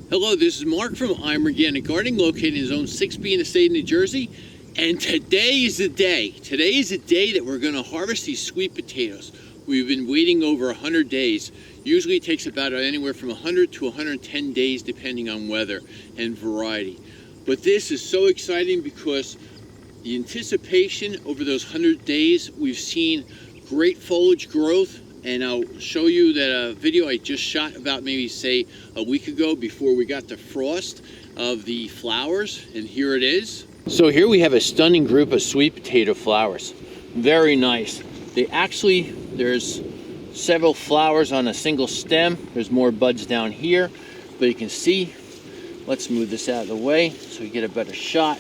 Hello, this is Mark from I'm Organic Gardening, located in Zone 6B in the state of New Jersey. And today is the day. Today is the day that we're going to harvest these sweet potatoes. We've been waiting over 100 days. Usually it takes about anywhere from 100 to 110 days depending on weather and variety. But this is so exciting because the anticipation over those 100 days, we've seen great foliage growth. And I'll show you that video I just shot about maybe say a week ago before we got the frost of the flowers, and here it is. So here we have a stunning group of sweet potato flowers. Very nice. There's several flowers on a single stem. There's more buds down here, but you can see, let's move this out of the way so we get a better shot.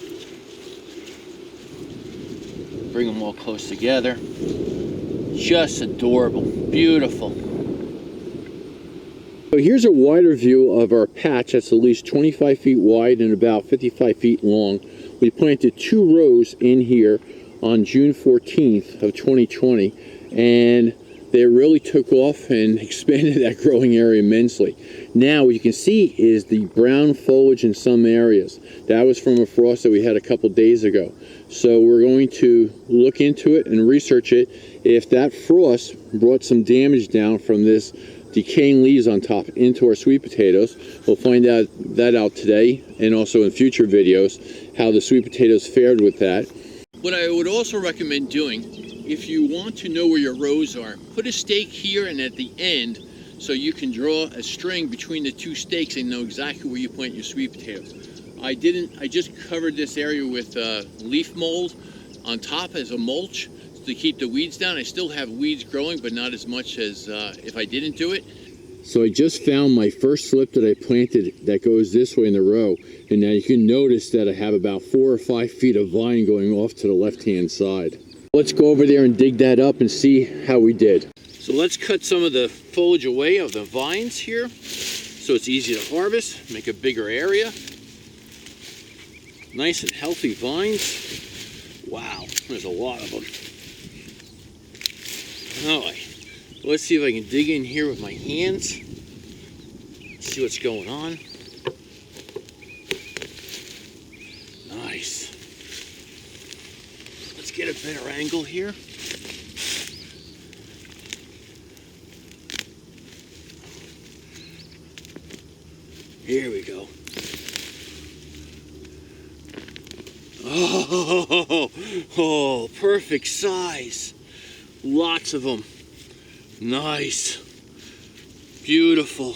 Bring them all close together. Just adorable, beautiful. So here's a wider view of our patch that's at least 25 feet wide and about 55 feet long. We planted 2 rows in here on June 14th of 2020, and they really took off and expanded that growing area immensely. Now what you can see is the brown foliage in some areas. That was from a frost that we had a couple days ago. So we're going to look into it and research it. If that frost brought some damage down from this decaying leaves on top into our sweet potatoes, we'll find that out today, and also in future videos how the sweet potatoes fared with that. What I would also recommend doing, if you want to know where your rows are, put a stake here and at the end so you can draw a string between the 2 stakes and know exactly where you plant your sweet potatoes. I just covered this area with leaf mold on top as a mulch to keep the weeds down. I still have weeds growing, but not as much as if I didn't do it. So I just found my first slip that I planted that goes this way in the row, and now you can notice that I have about 4 or 5 feet of vine going off to the left-hand side. Let's go over there and dig that up and see how we did. So let's cut some of the foliage away of the vines here so it's easy to harvest, make a bigger area. Nice and healthy vines. Wow, there's a lot of them. All right, let's see if I can dig in here with my hands. See what's going on. Nice. Let's get a better angle here. Here we go. Oh, perfect size. Lots of them. Nice. Beautiful.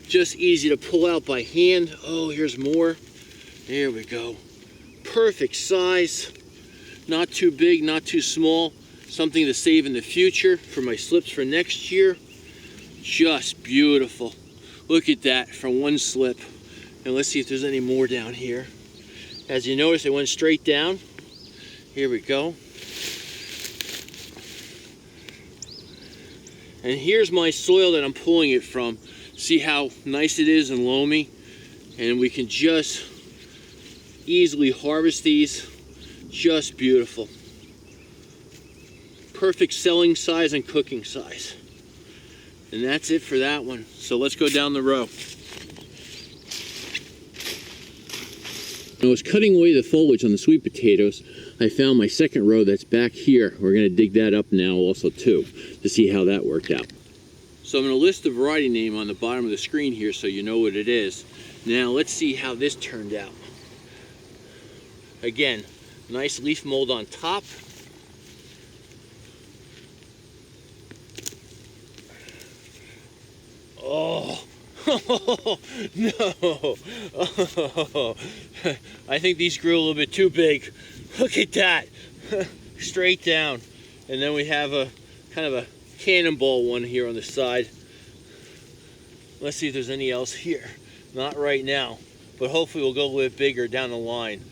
Just easy to pull out by hand. Oh, here's more. There we go. Perfect size. Not too big, not too small. Something to save in the future for my slips for next year. Just beautiful. Look at that from one slip. And let's see if there's any more down here. As you notice, it went straight down. Here we go. And here's my soil that I'm pulling it from. See how nice it is and loamy? And we can just easily harvest these. Just beautiful. Perfect selling size and cooking size. And that's it for that one. So let's go down the row. When I was cutting away the foliage on the sweet potatoes, I found my second row that's back here. We're going to dig that up now also too to see how that worked out. So I'm going to list the variety name on the bottom of the screen here so you know what it is. Now let's see how this turned out. Again, nice leaf mold on top. Oh, no. Oh. I think these grew a little bit too big. Look at that. Straight down. And then we have a kind of a cannonball one here on the side. Let's see if there's any else here. Not right now, but hopefully we'll go a little bit bigger down the line.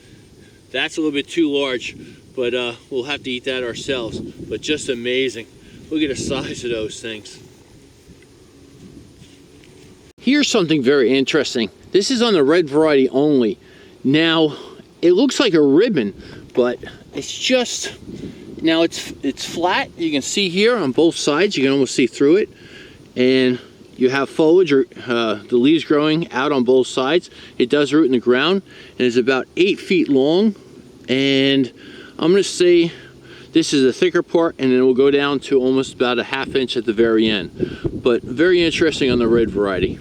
That's a little bit too large, but we'll have to eat that ourselves. But just amazing. Look at the size of those things. Here's something very interesting. This is on the red variety only. Now, it looks like a ribbon, but it's just, now it's flat. You can see here on both sides, you can almost see through it. And you have foliage or the leaves growing out on both sides. It does root in the ground and is about 8 feet long. And I'm going to say this is a thicker part, and then it will go down to almost about a ½ inch at the very end. But very interesting on the red variety.